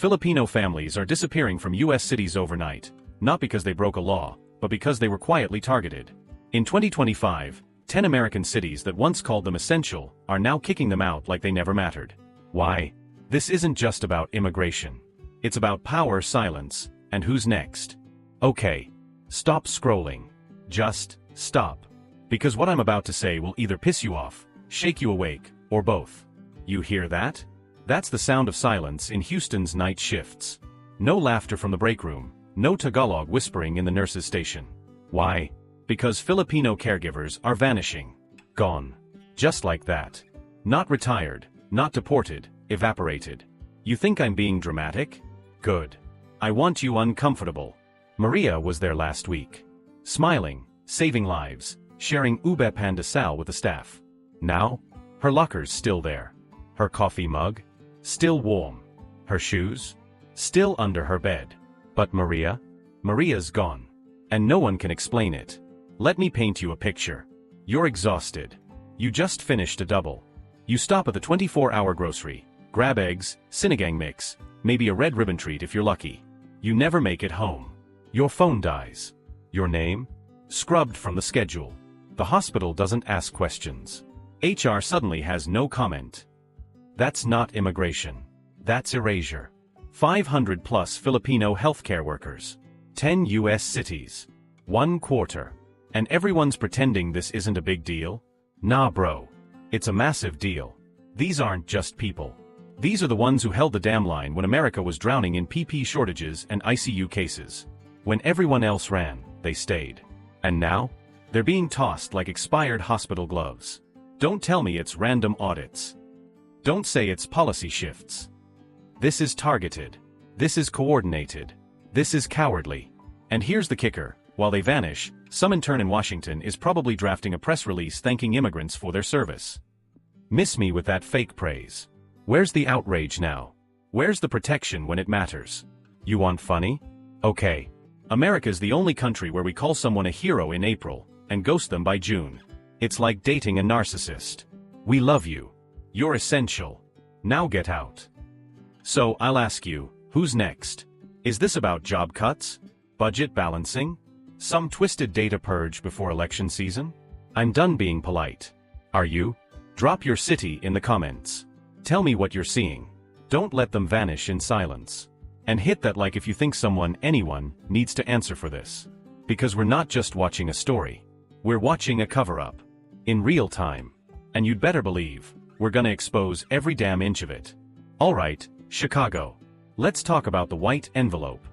Filipino families are disappearing from U.S. cities overnight, not because they broke a law, but because they were quietly targeted. In 2025, 10 American cities that once called them essential are now kicking them out like they never mattered. Why? This isn't just about immigration. It's about power, silence, and who's next. Okay. Stop scrolling. Just stop. Because what I'm about to say will either piss you off, shake you awake, or both. You hear that? That's the sound of silence in Houston's night shifts. No laughter from the break room, no Tagalog whispering in the nurse's station. Why? Because Filipino caregivers are vanishing. Gone. Just like that. Not retired, not deported, evaporated. You think I'm being dramatic? Good. I want you uncomfortable. Maria was there last week. Smiling, saving lives, sharing ube pandesal with the staff. Now, her locker's still there. Her coffee mug? Still warm. Her shoes? Still under her bed. But Maria? Maria's gone. And no one can explain it. Let me paint you a picture. You're exhausted. You just finished a double. You stop at the 24-hour grocery, grab eggs, sinigang mix, maybe a red ribbon treat if you're lucky. You never make it home. Your phone dies. Your name? Scrubbed from the schedule. The hospital doesn't ask questions. HR suddenly has no comment. That's not immigration. That's erasure. 500 plus Filipino healthcare workers. 10 U.S. cities. 1/4. And everyone's pretending this isn't a big deal? Nah bro. It's a massive deal. These aren't just people. These are the ones who held the damn line when America was drowning in PP shortages and ICU cases. When everyone else ran, they stayed. And now? They're being tossed like expired hospital gloves. Don't tell me it's random audits. Don't say it's policy shifts. This is targeted. This is coordinated. This is cowardly. And here's the kicker. While they vanish, some intern in Washington is probably drafting a press release thanking immigrants for their service. Miss me with that fake praise. Where's the outrage now? Where's the protection when it matters? You want funny? Okay. America's the only country where we call someone a hero in April and ghost them by June. It's like dating a narcissist. We love you. You're essential. Now get out. So I'll ask you, who's next? Is this about job cuts? Budget balancing? Some twisted data purge before election season? I'm done being polite. Are you? Drop your city in the comments. Tell me what you're seeing. Don't let them vanish in silence. And hit that like if you think anyone, needs to answer for this. Because we're not just watching a story. We're watching a cover-up. In real time. And you'd better believe, we're gonna expose every damn inch of it. Alright, Chicago. Let's talk about the white envelope.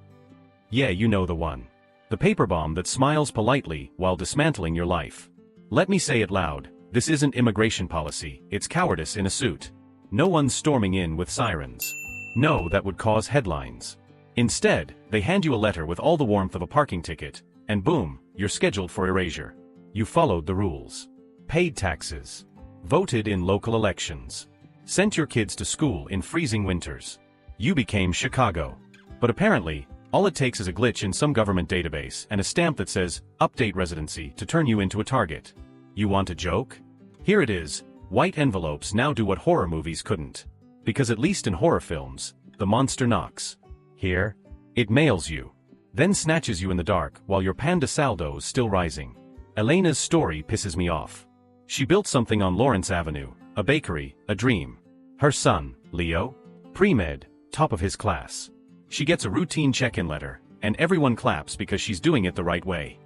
Yeah, you know the one. The paper bomb that smiles politely while dismantling your life. Let me say it loud, this isn't immigration policy, it's cowardice in a suit. No one's storming in with sirens. No, that would cause headlines. Instead, they hand you a letter with all the warmth of a parking ticket, and boom, you're scheduled for erasure. You followed the rules. Paid taxes. Voted in local elections. Sent your kids to school in freezing winters. You became Chicago. But apparently, all it takes is a glitch in some government database and a stamp that says, update residency to turn you into a target. You want a joke? Here it is, white envelopes now do what horror movies couldn't. Because at least in horror films, the monster knocks. Here, it mails you. Then snatches you in the dark while your panda saldo's still rising. Elena's story pisses me off. She built something on Lawrence Avenue, a bakery, a dream. Her son, Leo, pre-med, top of his class. She gets a routine check-in letter, and everyone claps because she's doing it the right way.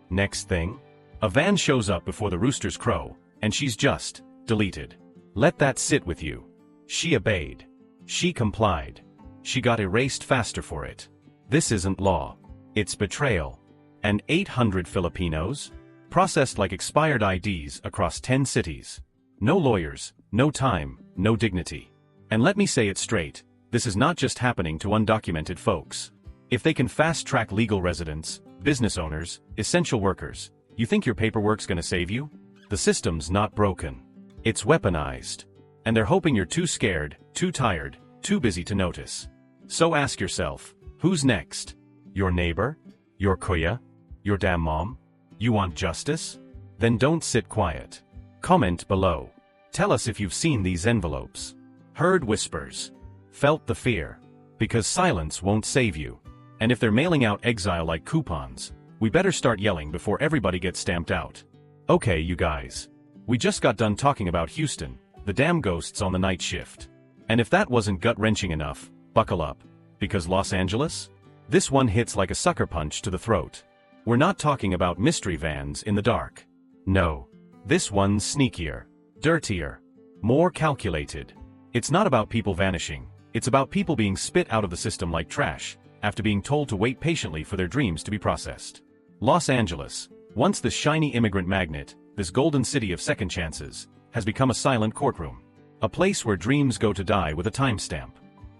Next thing? A van shows up before the roosters crow, and she's just deleted. Let that sit with you. She obeyed. She complied. She got erased faster for it. This isn't law. It's betrayal. And 800 Filipinos? Processed like expired IDs across 10 cities. No lawyers, no time, no dignity. And let me say it straight, this is not just happening to undocumented folks. If they can fast-track legal residents, business owners, essential workers, you think your paperwork's gonna save you? The system's not broken. It's weaponized. And they're hoping you're too scared, too tired, too busy to notice. So ask yourself, who's next? Your neighbor? Your kuya? Your damn mom? You want justice? Then don't sit quiet. Comment below. Tell us if you've seen these envelopes. Heard whispers. Felt the fear. Because silence won't save you. And if they're mailing out exile-like coupons, we better start yelling before everybody gets stamped out. Okay, you guys. We just got done talking about Houston, the damn ghosts on the night shift. And if that wasn't gut-wrenching enough, buckle up. Because Los Angeles? This one hits like a sucker punch to the throat. We're not talking about mystery vans in the dark. No. This one's sneakier, dirtier, more calculated. It's not about people vanishing. It's about people being spit out of the system like trash, after being told to wait patiently for their dreams to be processed. Los Angeles, once this shiny immigrant magnet, this golden city of second chances, has become a silent courtroom. A place where dreams go to die with a timestamp.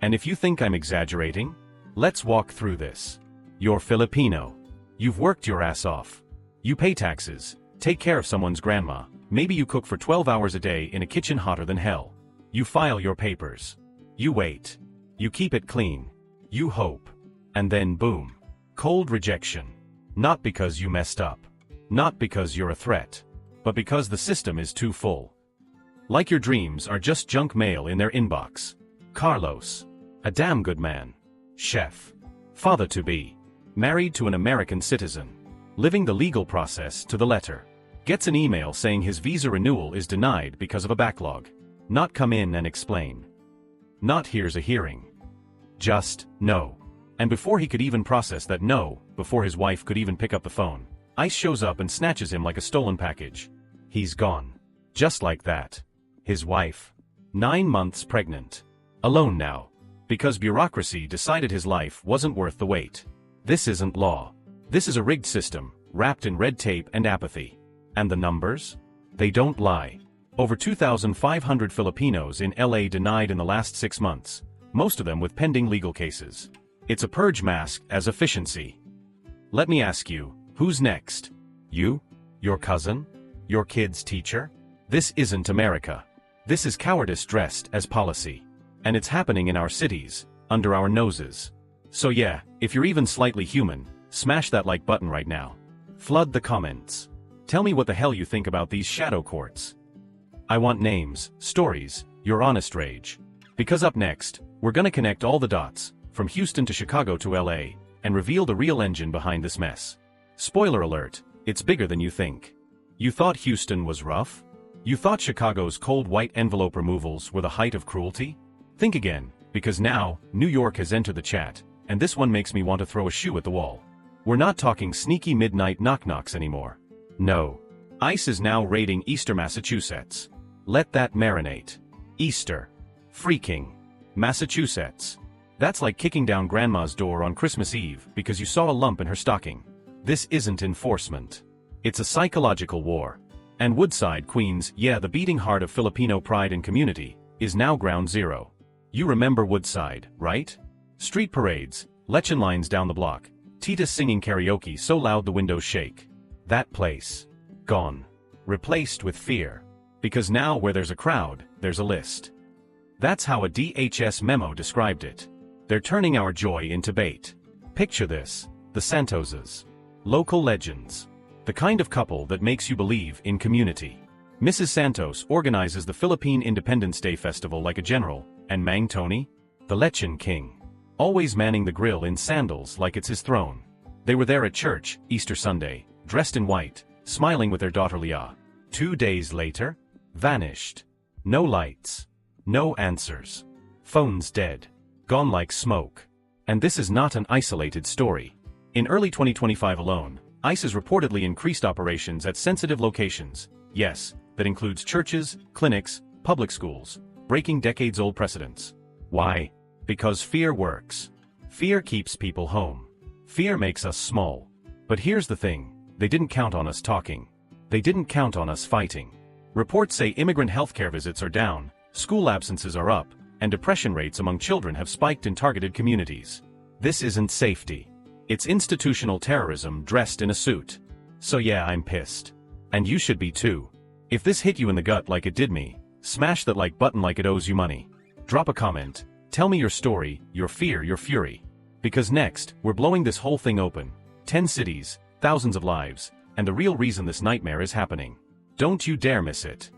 And if you think I'm exaggerating, let's walk through this. You're Filipino. You've worked your ass off. You pay taxes, take care of someone's grandma, maybe you cook for 12 hours a day in a kitchen hotter than hell. You file your papers. You wait. You keep it clean. You hope. And then boom. Cold rejection. Not because you messed up. Not because you're a threat. But because the system is too full. Like your dreams are just junk mail in their inbox. Carlos. A damn good man. Chef. Father-to-be. Married to an American citizen. Living the legal process to the letter. Gets an email saying his visa renewal is denied because of a backlog. Not come in and explain. Not here's a hearing. Just, no. And before he could even process that no, before his wife could even pick up the phone, ICE shows up and snatches him like a stolen package. He's gone. Just like that. His wife. 9 months pregnant. Alone now. Because bureaucracy decided his life wasn't worth the wait. This isn't law. This is a rigged system, wrapped in red tape and apathy. And the numbers? They don't lie. Over 2,500 Filipinos in LA denied in the last 6 months, most of them with pending legal cases. It's a purge masked as efficiency. Let me ask you, who's next? You? Your cousin? Your kid's teacher? This isn't America. This is cowardice dressed as policy. And it's happening in our cities, under our noses. So yeah, if you're even slightly human, smash that like button right now. Flood the comments. Tell me what the hell you think about these shadow courts. I want names, stories, your honest rage. Because up next, we're gonna connect all the dots, from Houston to Chicago to LA, and reveal the real engine behind this mess. Spoiler alert, it's bigger than you think. You thought Houston was rough? You thought Chicago's cold white envelope removals were the height of cruelty? Think again, because now, New York has entered the chat, and this one makes me want to throw a shoe at the wall. We're not talking sneaky midnight knock-knocks anymore. No. ICE is now raiding Eastern Massachusetts. Let that marinate. Easter. Freaking. Massachusetts. That's like kicking down grandma's door on Christmas Eve because you saw a lump in her stocking. This isn't enforcement. It's a psychological war. And Woodside, Queens, yeah, the beating heart of Filipino pride and community, is now ground zero. You remember Woodside, right? Street parades, lechon lines down the block, Titas singing karaoke so loud the windows shake. That place. Gone. Replaced with fear. Because now where there's a crowd, there's a list. That's how a DHS memo described it. They're turning our joy into bait. Picture this, the Santoses. Local legends. The kind of couple that makes you believe in community. Mrs. Santos organizes the Philippine Independence Day Festival like a general, and Mang Tony? The Lechon King. Always manning the grill in sandals like it's his throne. They were there at church, Easter Sunday, dressed in white, smiling with their daughter Leah. 2 days later? Vanished. No lights. No answers. Phones dead. Gone like smoke. And this is not an isolated story. In early 2025 alone, ICE has reportedly increased operations at sensitive locations. Yes, that includes churches, clinics, public schools, breaking decades-old precedents. Why? Because fear works. Fear keeps people home. Fear makes us small. But here's the thing, they didn't count on us talking. They didn't count on us fighting. Reports say immigrant healthcare visits are down, school absences are up, and depression rates among children have spiked in targeted communities. This isn't safety. It's institutional terrorism dressed in a suit. So yeah, I'm pissed. And you should be too. If this hit you in the gut like it did me, smash that like button like it owes you money. Drop a comment, tell me your story, your fear, your fury. Because next, we're blowing this whole thing open. 10 cities, thousands of lives, and the real reason this nightmare is happening. Don't you dare miss it.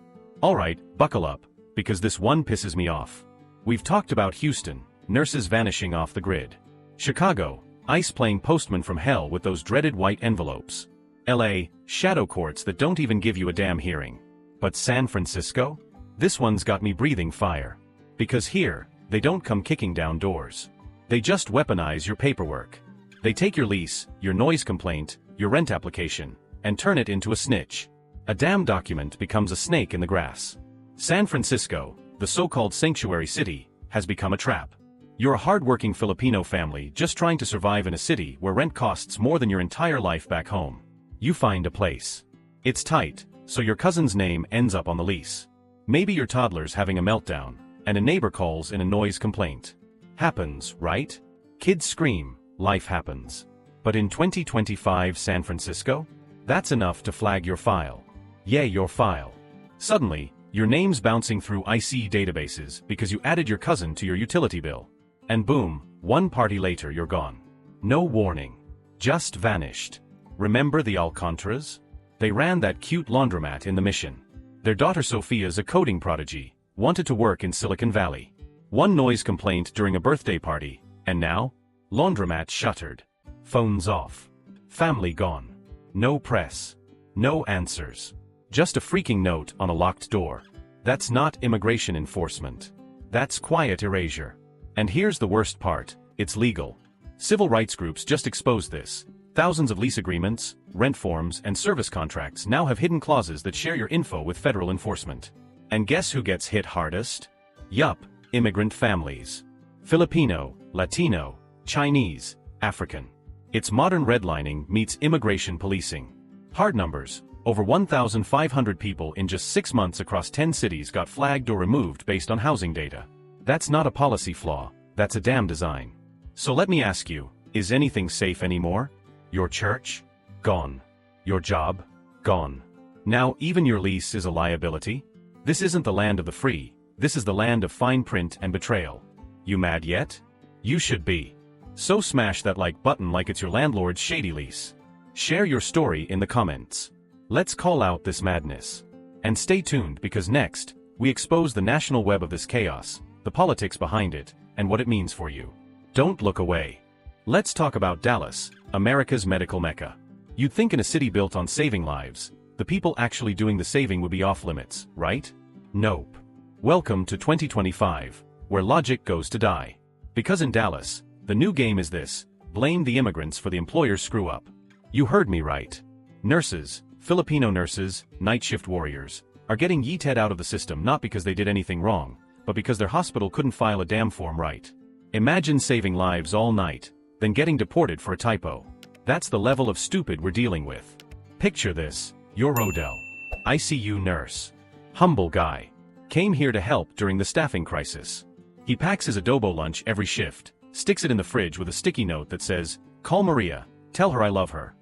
Alright, buckle up, because this one pisses me off. We've talked about Houston, nurses vanishing off the grid. Chicago, ICE playing postman from hell with those dreaded white envelopes. LA, shadow courts that don't even give you a damn hearing. But San Francisco? This one's got me breathing fire. Because here, they don't come kicking down doors. They just weaponize your paperwork. They take your lease, your noise complaint, your rent application, and turn it into a snitch. A damn document becomes a snake in the grass. San Francisco, the so-called sanctuary city, has become a trap. You're a hard-working Filipino family just trying to survive in a city where rent costs more than your entire life back home. You find a place. It's tight, so your cousin's name ends up on the lease. Maybe your toddler's having a meltdown, and a neighbor calls in a noise complaint. Happens, right? Kids scream, life happens. But in 2025 San Francisco? That's enough to flag your file. Yeah, your file. Suddenly, your name's bouncing through IC databases because you added your cousin to your utility bill. And boom, one party later you're gone. No warning. Just vanished. Remember the Alcantras? They ran that cute laundromat in the Mission. Their daughter Sophia's a coding prodigy, wanted to work in Silicon Valley. One noise complaint during a birthday party, and now? Laundromat shuttered. Phones off. Family gone. No press. No answers. Just a freaking note on a locked door. That's not immigration enforcement. That's quiet erasure. And here's the worst part, it's legal. Civil rights groups just exposed this. Thousands of lease agreements, rent forms, and service contracts now have hidden clauses that share your info with federal enforcement. And guess who gets hit hardest? Yup, immigrant families. Filipino, Latino, Chinese, African. It's modern redlining meets immigration policing. Hard numbers. Over 1,500 people in just 6 months across 10 cities got flagged or removed based on housing data. That's not a policy flaw, that's a damn design. So let me ask you, is anything safe anymore? Your church? Gone. Your job? Gone. Now even your lease is a liability? This isn't the land of the free, this is the land of fine print and betrayal. You mad yet? You should be. So smash that like button like it's your landlord's shady lease. Share your story in the comments. Let's call out this madness. And stay tuned because next, we expose the national web of this chaos, the politics behind it, and what it means for you. Don't look away. Let's talk about Dallas, America's medical mecca. You'd think in a city built on saving lives, the people actually doing the saving would be off limits, right? Nope. Welcome to 2025, where logic goes to die. Because in Dallas, the new game is this: blame the immigrants for the employer's screw-up. You heard me right. Nurses, Filipino nurses, night shift warriors, are getting yeeted out of the system not because they did anything wrong, but because their hospital couldn't file a damn form right. Imagine saving lives all night, then getting deported for a typo. That's the level of stupid we're dealing with. Picture this, you're Rodel. ICU nurse. Humble guy. Came here to help during the staffing crisis. He packs his adobo lunch every shift, sticks it in the fridge with a sticky note that says, "Call Maria, tell her I love her."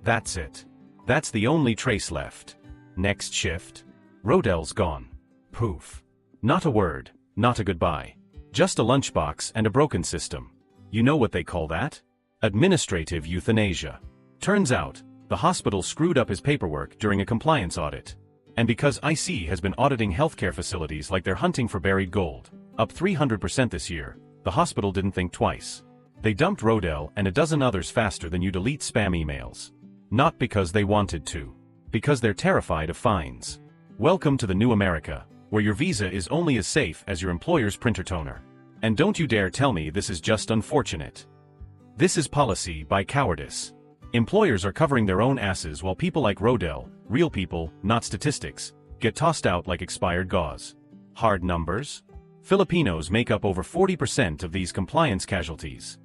That's it. That's the only trace left. Next shift. Rodel's gone. Poof. Not a word, not a goodbye. Just a lunchbox and a broken system. You know what they call that? Administrative euthanasia. Turns out, the hospital screwed up his paperwork during a compliance audit. And because IC has been auditing healthcare facilities like they're hunting for buried gold, up 300% this year, the hospital didn't think twice. They dumped Rodel and a dozen others faster than you delete spam emails. Not because they wanted to. Because they're terrified of fines. Welcome to the new America, where your visa is only as safe as your employer's printer toner. And don't you dare tell me this is just unfortunate. This is policy by cowardice. Employers are covering their own asses while people like Rodel, real people, not statistics, get tossed out like expired gauze. Hard numbers? Filipinos make up over 40% of these compliance casualties.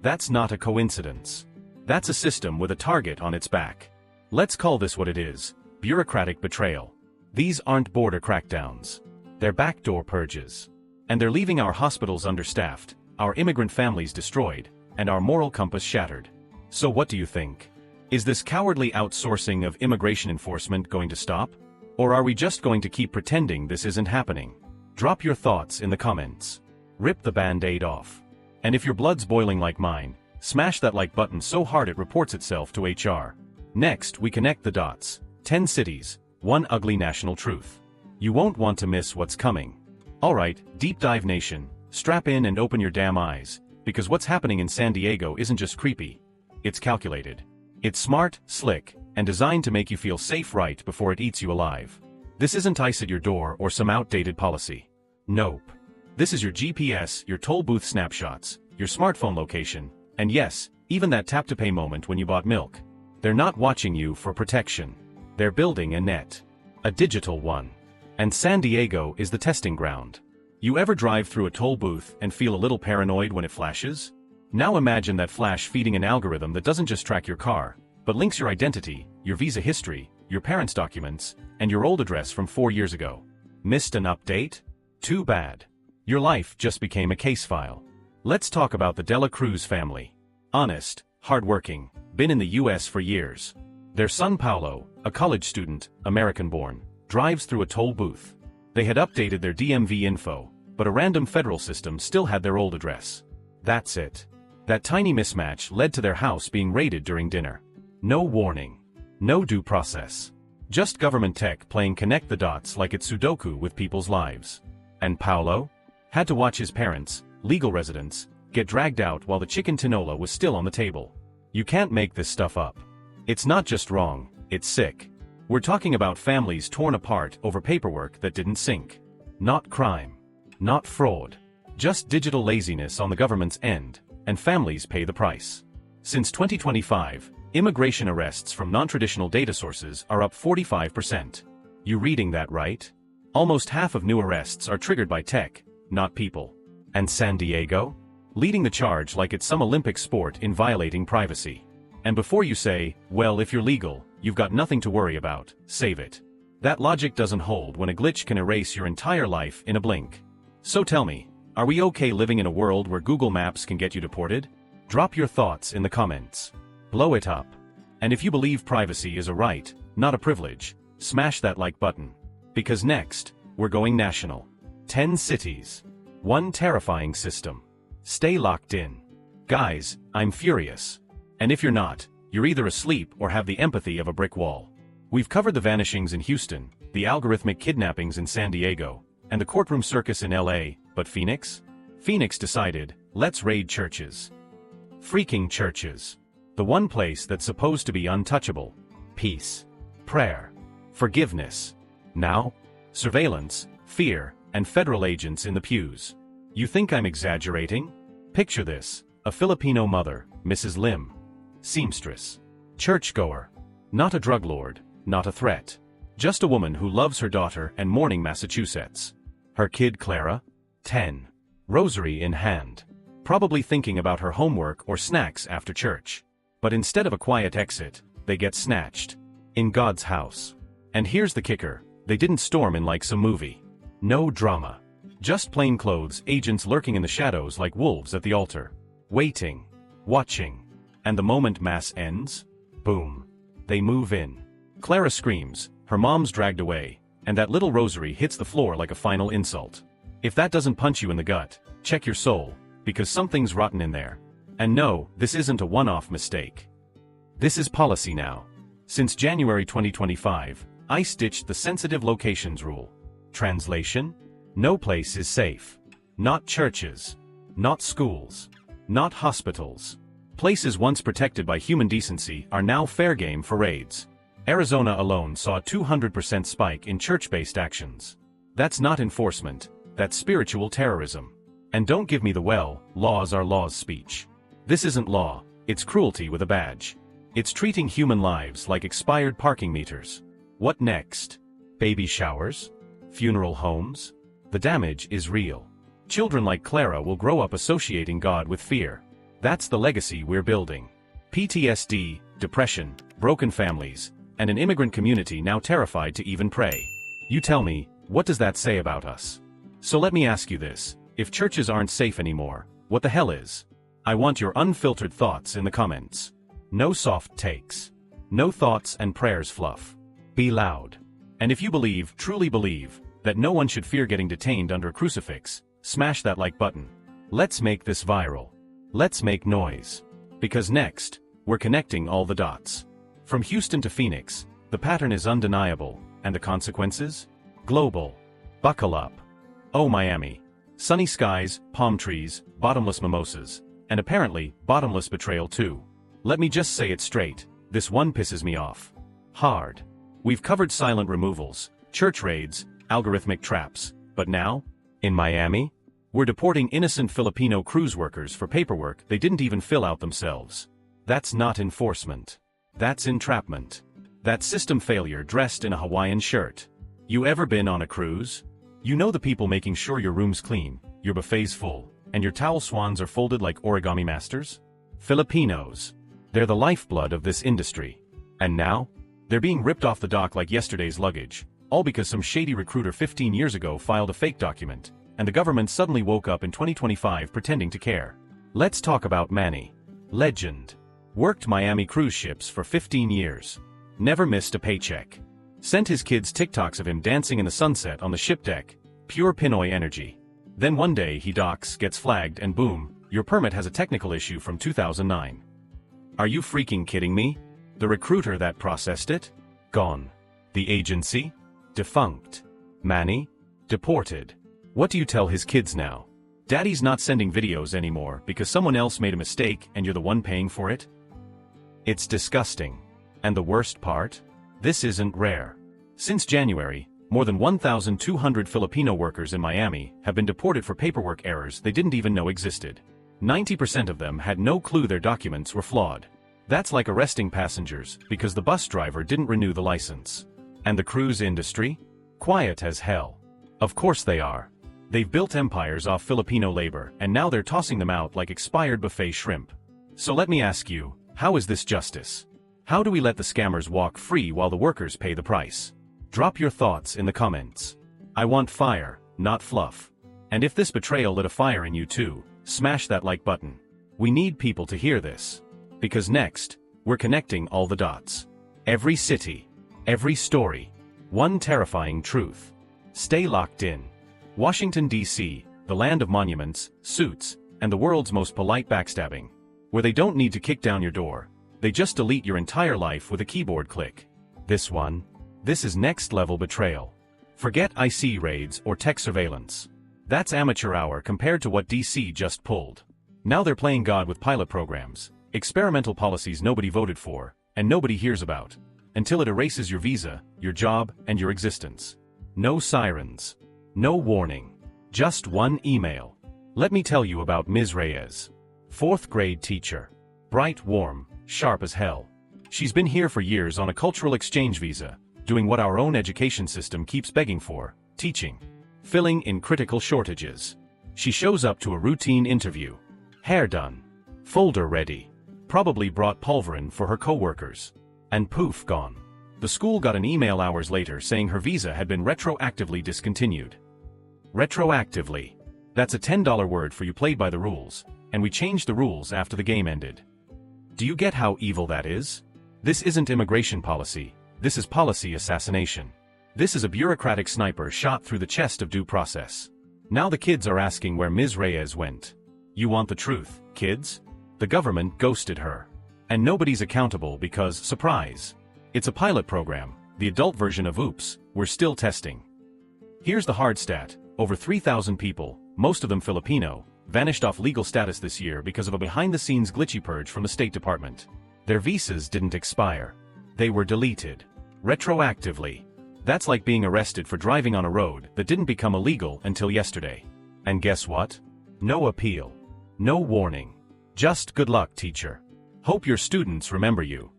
That's not a coincidence. That's a system with a target on its back. Let's call this what it is: bureaucratic betrayal. These aren't border crackdowns. They're backdoor purges. And they're leaving our hospitals understaffed, our immigrant families destroyed, and our moral compass shattered. So what do you think? Is this cowardly outsourcing of immigration enforcement going to stop? Or are we just going to keep pretending this isn't happening? Drop your thoughts in the comments. Rip the band-aid off. And if your blood's boiling like mine, smash that like button so hard it reports itself to HR. Next, we connect the dots. 10 cities, one ugly national truth. You won't want to miss what's coming. Alright, Deep Dive Nation, Strap in and open your damn eyes, because what's happening in San Diego isn't just creepy. It's calculated. It's smart, slick, and designed to make you feel safe right before it eats you alive. This isn't ICE at your door or some outdated policy. Nope. This is your GPS, your toll booth snapshots, your smartphone location, and yes, even that tap-to-pay moment when you bought milk. They're not watching you for protection. They're building a net. A digital one. And San Diego is the testing ground. You ever drive through a toll booth and feel a little paranoid when it flashes? Now imagine that flash feeding an algorithm that doesn't just track your car, but links your identity, your visa history, your parents' documents, and your old address from 4 years ago. Missed an update? Too bad. Your life just became a case file. Let's talk about the De La Cruz family. Honest, hardworking, been in the US for years. Their son Paulo, a college student, American-born, drives through a toll booth. They had updated their DMV info, but a random federal system still had their old address. That's it. That tiny mismatch led to their house being raided during dinner. No warning. No due process. Just government tech playing connect the dots like it's Sudoku with people's lives. And Paulo? Had to watch his parents, legal residents, get dragged out while the chicken tinola was still on the table. You can't make this stuff up. It's not just wrong, it's sick. We're talking about families torn apart over paperwork that didn't sync. Not crime. Not fraud. Just digital laziness on the government's end, and families pay the price. Since 2025, immigration arrests from non-traditional data sources are up 45%. You reading that right? Almost half of new arrests are triggered by tech, not people. And San Diego? Leading the charge like it's some Olympic sport in violating privacy. And before you say, well, if you're legal, you've got nothing to worry about, save it. That logic doesn't hold when a glitch can erase your entire life in a blink. So tell me, are we okay living in a world where Google Maps can get you deported? Drop your thoughts in the comments. Blow it up. And if you believe privacy is a right, not a privilege, smash that like button. Because next, we're going national. 10 cities. One terrifying system. Stay locked in. Guys, I'm furious. And if you're not, you're either asleep or have the empathy of a brick wall. We've covered the vanishings in Houston, the algorithmic kidnappings in San Diego, and the courtroom circus in LA, but Phoenix? Phoenix decided, let's raid churches. Freaking churches. The one place that's supposed to be untouchable. Peace. Prayer. Forgiveness. Now? Surveillance, fear, and federal agents in the pews. You think I'm exaggerating? Picture this, a Filipino mother, Mrs. Lim. Seamstress. Churchgoer. Not a drug lord, not a threat. Just a woman who loves her daughter and mourning Massachusetts. Her kid Clara? 10. Rosary in hand. Probably thinking about her homework or snacks after church. But instead of a quiet exit, they get snatched. In God's house. And here's the kicker, they didn't storm in like some movie. No drama. Just plainclothes agents lurking in the shadows like wolves at the altar. Waiting. Watching. And the moment mass ends? Boom. They move in. Clara screams, her mom's dragged away, and that little rosary hits the floor like a final insult. If that doesn't punch you in the gut, check your soul, because something's rotten in there. And no, this isn't a one-off mistake. This is policy now. Since January 2025, ICE ditched the sensitive locations rule. Translation? No place is safe. Not churches. Not schools. Not hospitals. Places once protected by human decency are now fair game for raids. Arizona alone saw a 200% spike in church-based actions. That's not enforcement, that's spiritual terrorism. And don't give me the well, laws are laws speech. This isn't law, it's cruelty with a badge. It's treating human lives like expired parking meters. What next? Baby showers? Funeral homes? The damage is real. Children like Clara will grow up associating God with fear. That's the legacy we're building. PTSD, depression, broken families, and an immigrant community now terrified to even pray. You tell me, what does that say about us? So let me ask you this, if churches aren't safe anymore, what the hell is? I want your unfiltered thoughts in the comments. No soft takes. No thoughts and prayers fluff. Be loud. And if you believe, truly believe, that no one should fear getting detained under a crucifix, smash that like button. Let's make this viral. Let's make noise. Because next, we're connecting all the dots. From Houston to Phoenix, the pattern is undeniable, and the consequences? Global. Buckle up. Oh Miami. Sunny skies, palm trees, bottomless mimosas, and apparently, bottomless betrayal too. Let me just say it straight, this one pisses me off. Hard. We've covered silent removals, church raids, algorithmic traps, but now? In Miami? We're deporting innocent Filipino cruise workers for paperwork they didn't even fill out themselves. That's not enforcement. That's entrapment. That's system failure dressed in a Hawaiian shirt. You ever been on a cruise? You know the people making sure your room's clean, your buffet's full, and your towel swans are folded like origami masters? Filipinos. They're the lifeblood of this industry. And now? They're being ripped off the dock like yesterday's luggage, all because some shady recruiter 15 years ago filed a fake document, and the government suddenly woke up in 2025 pretending to care. Let's talk about Manny. Legend. Worked Miami cruise ships for 15 years. Never missed a paycheck. Sent his kids TikToks of him dancing in the sunset on the ship deck. Pure Pinoy energy. Then one day he docks, gets flagged, and boom, your permit has a technical issue from 2009. Are you freaking kidding me? The recruiter that processed it? Gone. The agency? Defunct. Manny? Deported. What do you tell his kids now? Daddy's not sending videos anymore because someone else made a mistake and you're the one paying for it? It's disgusting. And the worst part? This isn't rare. Since January, more than 1,200 Filipino workers in Miami have been deported for paperwork errors they didn't even know existed. 90% of them had no clue their documents were flawed. That's like arresting passengers because the bus driver didn't renew the license. And the cruise industry? Quiet as hell. Of course they are. They've built empires off Filipino labor and now they're tossing them out like expired buffet shrimp. So let me ask you, how is this justice? How do we let the scammers walk free while the workers pay the price? Drop your thoughts in the comments. I want fire, not fluff. And if this betrayal lit a fire in you too, smash that like button. We need people to hear this. Because next, we're connecting all the dots. Every city. Every story. One terrifying truth. Stay locked in. Washington, D.C., the land of monuments, suits, and the world's most polite backstabbing. Where they don't need to kick down your door. They just delete your entire life with a keyboard click. This is next-level betrayal. Forget IC raids or tech surveillance. That's amateur hour compared to what DC just pulled. Now they're playing God with pilot programs, experimental policies nobody voted for, and nobody hears about, until it erases your visa, your job, and your existence. No sirens. No warning. Just one email. Let me tell you about Ms. Reyes. 4th grade teacher. Bright, warm, sharp as hell. She's been here for years on a cultural exchange visa, doing what our own education system keeps begging for, teaching. Filling in critical shortages. She shows up to a routine interview. Hair done. Folder ready. Probably brought pulverin for her coworkers. And poof, gone. The school got an email hours later saying her visa had been retroactively discontinued. Retroactively. That's a $10 word for you played by the rules, and we changed the rules after the game ended. Do you get how evil that is? This isn't immigration policy, this is policy assassination. This is a bureaucratic sniper shot through the chest of due process. Now the kids are asking where Ms. Reyes went. You want the truth, kids? The government ghosted her. And nobody's accountable because, surprise, it's a pilot program, the adult version of Oops, we're still testing. Here's the hard stat, over 3,000 people, most of them Filipino, vanished off legal status this year because of a behind-the-scenes glitchy purge from the State Department. Their visas didn't expire. They were deleted. Retroactively. That's like being arrested for driving on a road that didn't become illegal until yesterday. And guess what? No appeal. No warning. Just good luck, teacher. Hope your students remember you.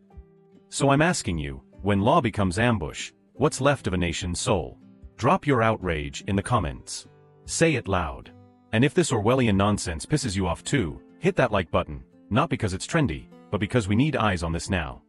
So I'm asking you, when law becomes ambush, what's left of a nation's soul? Drop your outrage in the comments. Say it loud. And if this Orwellian nonsense pisses you off too, hit that like button, not because it's trendy, but because we need eyes on this now.